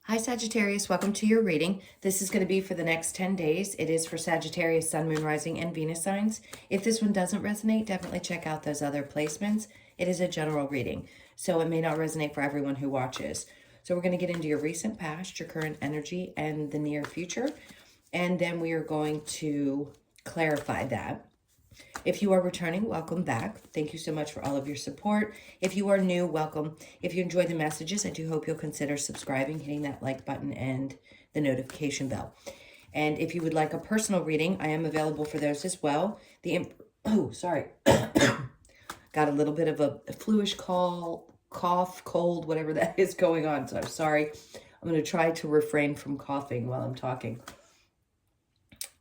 Hi Sagittarius, welcome to your reading. This is going to be for the next 10 days. It is for Sagittarius, Sun, Moon, Rising, and Venus signs. If this one doesn't resonate, definitely check out those other placements. It is a general reading, so it may not resonate for everyone who watches. So we're going to get into your recent past, your current energy, and the near future. And then we are going to clarify that. If you are returning, welcome back. Thank you so much for all of your support. If you are new, welcome. If you enjoy the messages, I do hope you'll consider subscribing, hitting that like button and the notification bell. And if you would like a personal reading, I am available for those as well. Sorry. Got a little bit of a fluish cough, cold, whatever that is going on. So I'm sorry. I'm going to try to refrain from coughing while I'm talking.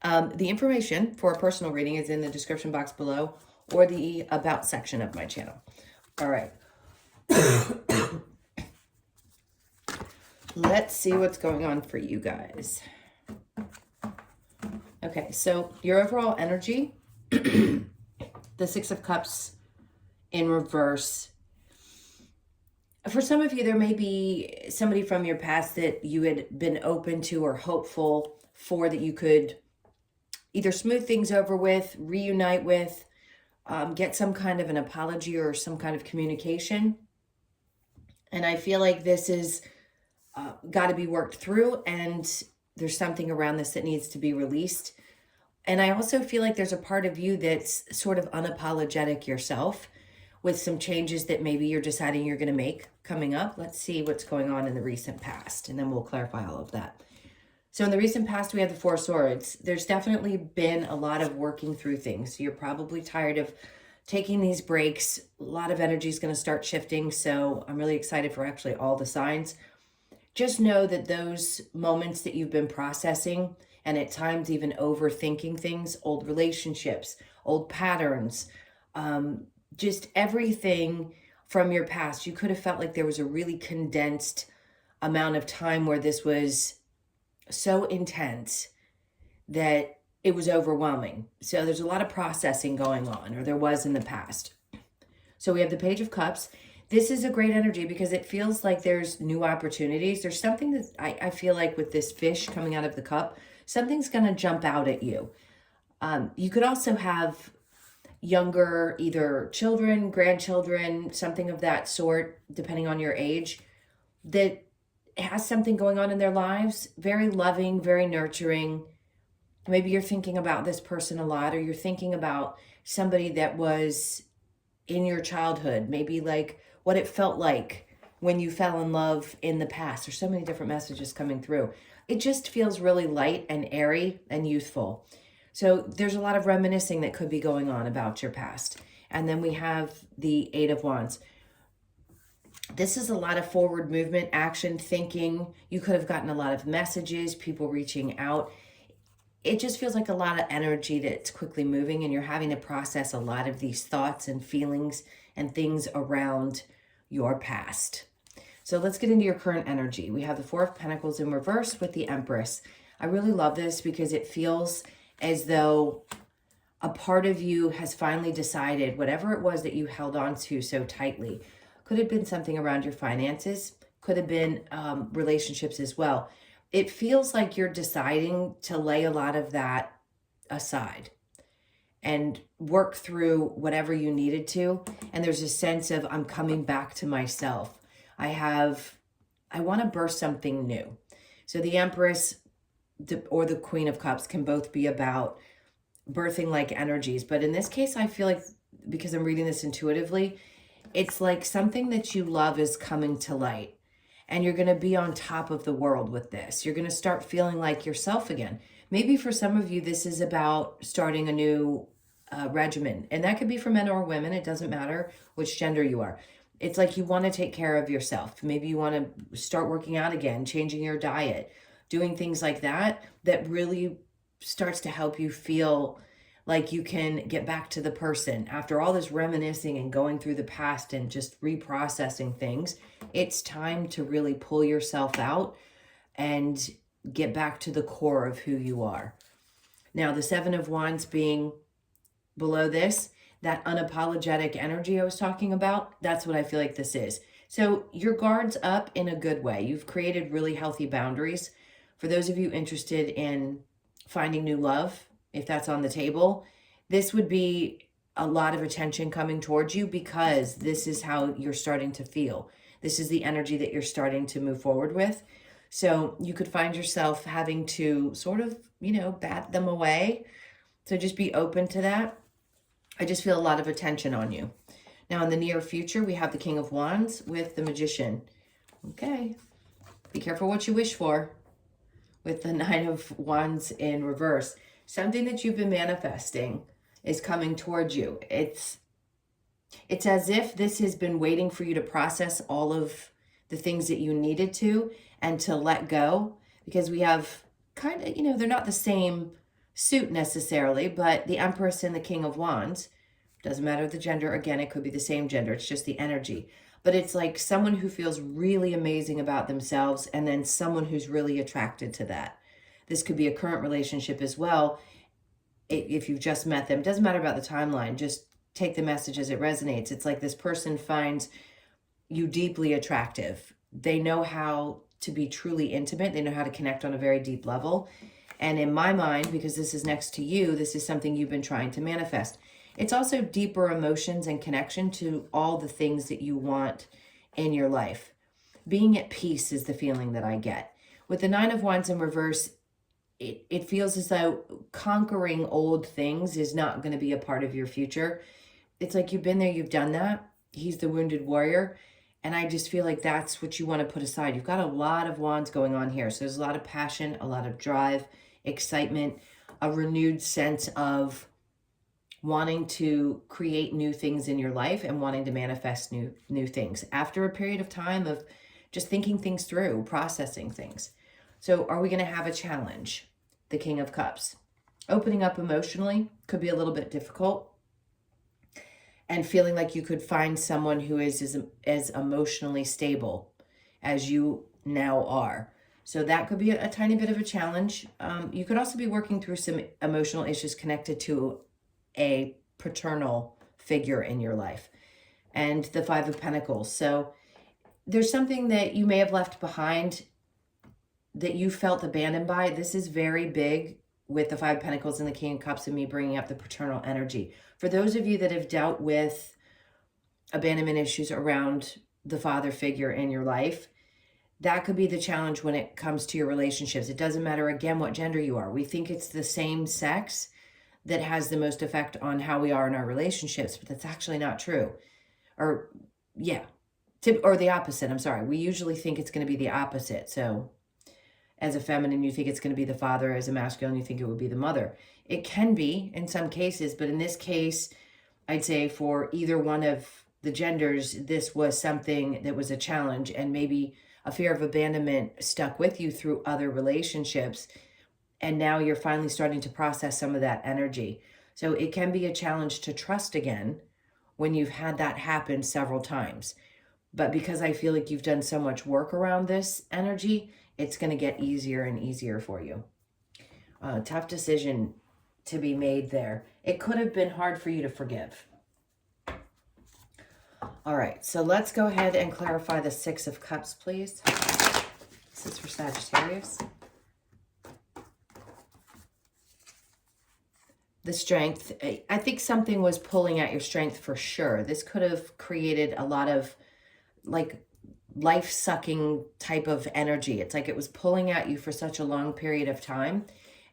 The information for a personal reading is in the description box below or the about section of my channel. All right. Let's see what's going on for you guys. Okay, so your overall energy, the Six of Cups in reverse. For some of you, there may be somebody from your past that you had been open to or hopeful for, that you could either smooth things over with, reunite with, get some kind of an apology or some kind of communication. And I feel like this is got to be worked through, and there's something around this that needs to be released. And I also feel like there's a part of you that's sort of unapologetic yourself with some changes that maybe you're deciding you're going to make coming up. Let's see what's going on in the recent past, and then we'll clarify all of that. So in the recent past, we have the Four of Swords. There's definitely been a lot of working through things. You're probably tired of taking these breaks. A lot of energy is going to start shifting. So I'm really excited for actually all the signs. Just know that those moments that you've been processing, and at times even overthinking things, old relationships, old patterns, just everything from your past, you could have felt like there was a really condensed amount of time where this was so intense that it was overwhelming. So there's a lot of processing going on, or there was in the past. So we have the Page of Cups. This is a great energy because it feels like there's new opportunities. There's something that I feel like with this fish coming out of the cup, something's going to jump out at you. You could also have younger, either children, grandchildren, something of that sort, depending on your age, that has something going on in their lives, very loving, very nurturing. Maybe you're thinking about this person a lot, or you're thinking about somebody that was in your childhood, maybe like what it felt like when you fell in love in the past. There's so many different messages coming through. It just feels really light and airy and youthful. So there's a lot of reminiscing that could be going on about your past. And then we have the Eight of Wands. This is a lot of forward movement, action, thinking. You could have gotten a lot of messages, people reaching out. It just feels like a lot of energy that's quickly moving, and you're having to process a lot of these thoughts and feelings and things around your past. So let's get into your current energy. We have the Four of Pentacles in reverse with the Empress. I really love this because it feels as though a part of you has finally decided whatever it was that you held on to so tightly. Could have been something around your finances, could have been relationships as well. It feels like you're deciding to lay a lot of that aside and work through whatever you needed to. And there's a sense of, I'm coming back to myself. I want to birth something new. So the Empress or the Queen of Cups can both be about birthing like energies. But in this case, I feel like, because I'm reading this intuitively, it's like something that you love is coming to light, and you're going to be on top of the world with this. You're going to start feeling like yourself again. Maybe for some of you, this is about starting a new regimen, and that could be for men or women. It doesn't matter which gender you are. It's like you want to take care of yourself. Maybe you want to start working out again, changing your diet, doing things like that, that really starts to help you feel like you can get back to the person. After all this reminiscing and going through the past and just reprocessing things, it's time to really pull yourself out and get back to the core of who you are. Now, the Seven of Wands being below this, that unapologetic energy I was talking about, that's what I feel like this is. So your guard's up in a good way. You've created really healthy boundaries. For those of you interested in finding new love, if that's on the table, this would be a lot of attention coming towards you because this is how you're starting to feel. This is the energy that you're starting to move forward with. So you could find yourself having to sort of, bat them away. So just be open to that. I just feel a lot of attention on you. Now, in the near future, we have the King of Wands with the Magician. Okay, be careful what you wish for with the Nine of Wands in reverse. Something that you've been manifesting is coming towards you. It's as if this has been waiting for you to process all of the things that you needed to and to let go, because we have kind of, they're not the same suit necessarily, but the Empress and the King of Wands, doesn't matter the gender. Again, it could be the same gender. It's just the energy. But it's like someone who feels really amazing about themselves and then someone who's really attracted to that. This could be a current relationship as well. If you've just met them, doesn't matter about the timeline. Just take the message as it resonates. It's like this person finds you deeply attractive. They know how to be truly intimate. They know how to connect on a very deep level. And in my mind, because this is next to you, this is something you've been trying to manifest. It's also deeper emotions and connection to all the things that you want in your life. Being at peace is the feeling that I get. With the Nine of Wands in reverse, it feels as though conquering old things is not going to be a part of your future. It's like you've been there, you've done that. He's the wounded warrior. And I just feel like that's what you want to put aside. You've got a lot of wands going on here. So there's a lot of passion, a lot of drive, excitement, a renewed sense of wanting to create new things in your life and wanting to manifest new things after a period of time of just thinking things through, processing things. So are we going to have a challenge? The King of Cups. Opening up emotionally could be a little bit difficult, and feeling like you could find someone who is as emotionally stable as you now are. So that could be a tiny bit of a challenge. You could also be working through some emotional issues connected to a paternal figure in your life. And the Five of Pentacles. So there's something that you may have left behind that you felt abandoned by. This is very big with the Five of Pentacles and the King of Cups and me bringing up the paternal energy. For those of you that have dealt with abandonment issues around the father figure in your life, that could be the challenge when it comes to your relationships. It doesn't matter, again, what gender you are. We think it's the same sex that has the most effect on how we are in our relationships, but that's actually not true. Or the opposite. I'm sorry. We usually think it's going to be the opposite. So as a feminine, you think it's going to be the father. As a masculine, you think it would be the mother. It can be in some cases, but in this case, I'd say for either one of the genders, this was something that was a challenge, and maybe a fear of abandonment stuck with you through other relationships. And now you're finally starting to process some of that energy. So it can be a challenge to trust again when you've had that happen several times. But because I feel like you've done so much work around this energy, it's going to get easier and easier for you. Tough decision to be made there. It could have been hard for you to forgive. All right, so let's go ahead and clarify the Six of Cups, please. This is for Sagittarius. The strength, I think something was pulling at your strength for sure. This could have created a lot of like life-sucking type of energy. It's like it was pulling at you for such a long period of time.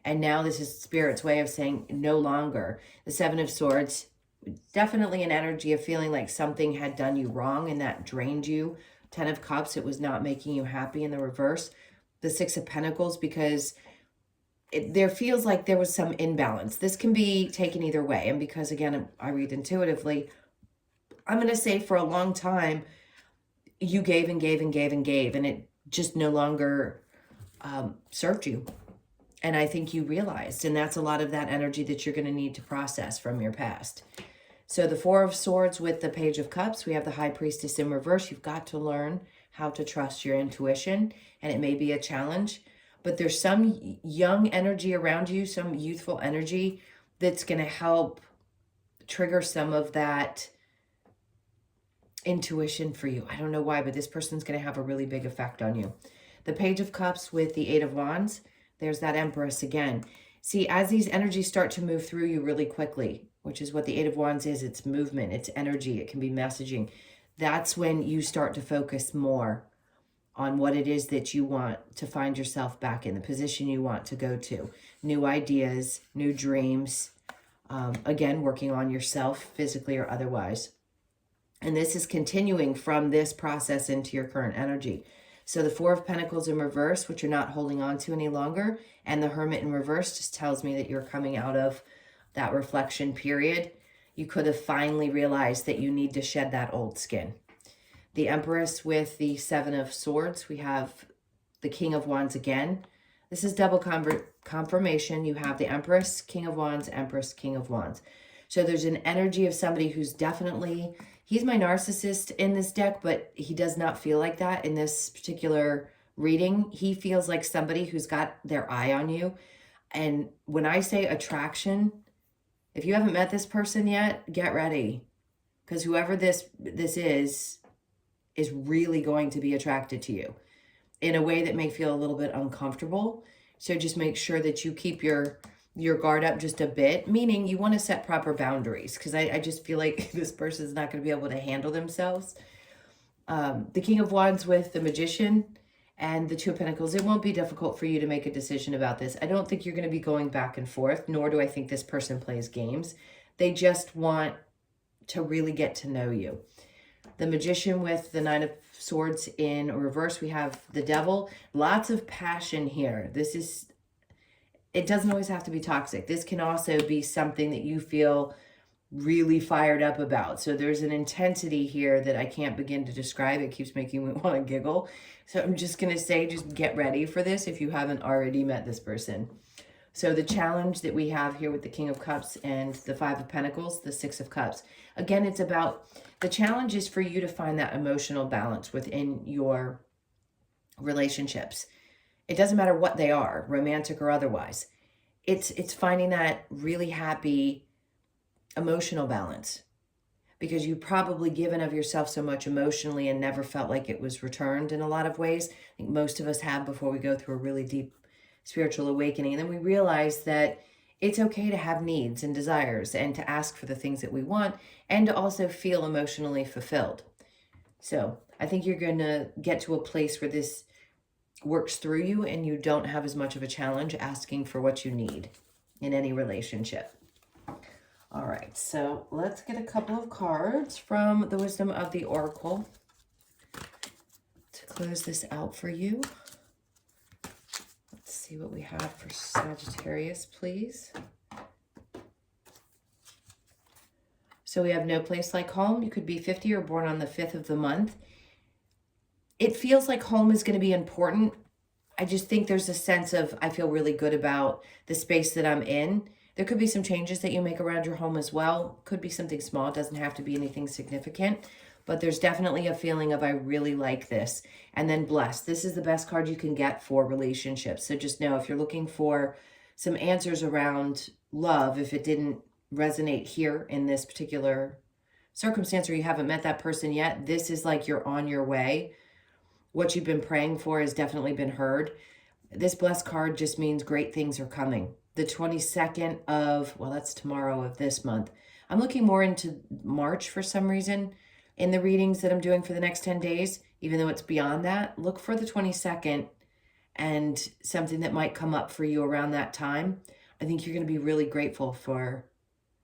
And now this is Spirit's way of saying no longer. The Seven of Swords, definitely an energy of feeling like something had done you wrong and that drained you. Ten of Cups, it was not making you happy in the reverse. The Six of Pentacles, because there feels like there was some imbalance. This can be taken either way. And because, again, I read intuitively, I'm going to say for a long time, you gave and gave and gave and gave, and it just no longer served you. And I think you realized, and that's a lot of that energy that you're going to need to process from your past. So the Four of Swords with the Page of Cups, we have the High Priestess in reverse. You've got to learn how to trust your intuition, and it may be a challenge. But there's some young energy around you, some youthful energy that's going to help trigger some of that intuition for you. I don't know why, but this person's going to have a really big effect on you. The Page of Cups with the Eight of Wands, there's that Empress again. See, as these energies start to move through you really quickly, which is what the Eight of Wands is, it's movement, it's energy, it can be messaging. That's when you start to focus more on what it is that you want to find yourself back in, the position you want to go to. New ideas, new dreams, again, working on yourself physically or otherwise. And this is continuing from this process into your current energy. So the Four of Pentacles in reverse, which you're not holding on to any longer, and the Hermit in reverse just tells me that you're coming out of that reflection period. You could have finally realized that you need to shed that old skin. The Empress with the Seven of Swords. We have the King of Wands again. This is double confirmation. You have the Empress, King of Wands, Empress, King of Wands. So there's an energy of somebody who's definitely, he's my narcissist in this deck, but he does not feel like that in this particular reading. He feels like somebody who's got their eye on you. And when I say attraction, if you haven't met this person yet, get ready. Because whoever this is really going to be attracted to you in a way that may feel a little bit uncomfortable. So just make sure that you keep your guard up just a bit, meaning you want to set proper boundaries, because I just feel like this person is not going to be able to handle themselves. The King of Wands with the Magician and the Two of Pentacles, it won't be difficult for you to make a decision about this. I don't think you're going to be going back and forth, nor do I think this person plays games. They just want to really get to know you. The Magician with the Nine of Swords in reverse, we have the Devil. Lots of passion here. It doesn't always have to be toxic. This can also be something that you feel really fired up about. So there's an intensity here that I can't begin to describe. It keeps making me want to giggle. So I'm just going to say, just get ready for this if you haven't already met this person. So the challenge that we have here with the King of Cups and the Five of Pentacles, the Six of Cups. Again, it's about, the challenge is for you to find that emotional balance within your relationships. It doesn't matter what they are, romantic or otherwise. It's finding that really happy emotional balance, because you've probably given of yourself so much emotionally and never felt like it was returned in a lot of ways. I think most of us have before we go through a really deep spiritual awakening. And then we realize that it's okay to have needs and desires and to ask for the things that we want and to also feel emotionally fulfilled. So I think you're going to get to a place where this works through you and you don't have as much of a challenge asking for what you need in any relationship. All right, so let's get a couple of cards from the Wisdom of the Oracle to close this out for you. Let's see what we have for Sagittarius, please. So we have no place like home. You could be 50 or born on the 5th of the month. It feels like home is going to be important. I just think there's a sense of, I feel really good about the space that I'm in. There could be some changes that you make around your home as well. Could be something small. It doesn't have to be anything significant. But there's definitely a feeling of, I really like this. And then blessed. This is the best card you can get for relationships. So just know, if you're looking for some answers around love, if it didn't resonate here in this particular circumstance, or you haven't met that person yet, this is like you're on your way. What you've been praying for has definitely been heard. This blessed card just means great things are coming. The 22nd of, well, that's tomorrow of this month. I'm looking more into March for some reason in the readings that I'm doing for the next 10 days, even though it's beyond that. Look for the 22nd and something that might come up for you around that time. I think you're going to be really grateful for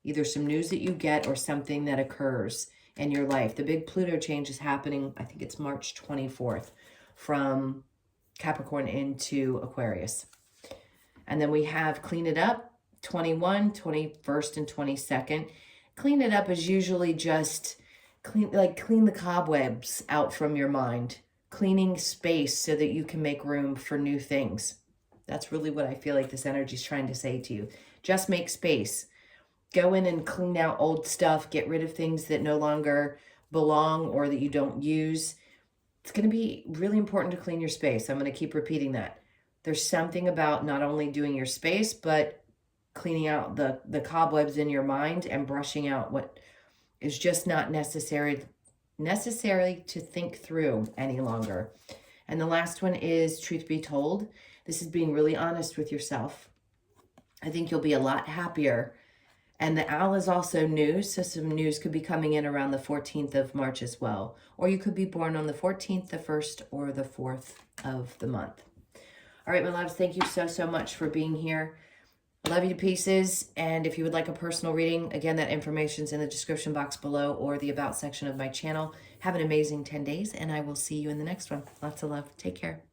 either some news that you get or something that occurs in your life. The big Pluto change is happening, I think it's March 24th, from Capricorn into Aquarius. And then we have Clean It Up, 21, 21st, and 22nd. Clean It Up is usually just clean the cobwebs out from your mind. Cleaning space so that you can make room for new things. That's really what I feel like this energy is trying to say to you. Just make space. Go in and clean out old stuff. Get rid of things that no longer belong or that you don't use. It's going to be really important to clean your space. I'm going to keep repeating that. There's something about not only doing your space, but cleaning out the cobwebs in your mind and brushing out what is just not necessary necessary to think through any longer. And the last one is truth be told. This is being really honest with yourself. I think you'll be a lot happier. And the owl is also news, so some news could be coming in around the 14th of March as well. Or you could be born on the 14th, the 1st, or the 4th of the month. All right, my loves, thank you so, so much for being here. I love you to pieces. And if you would like a personal reading, again, that information's in the description box below or the About section of my channel. Have an amazing 10 days, and I will see you in the next one. Lots of love. Take care.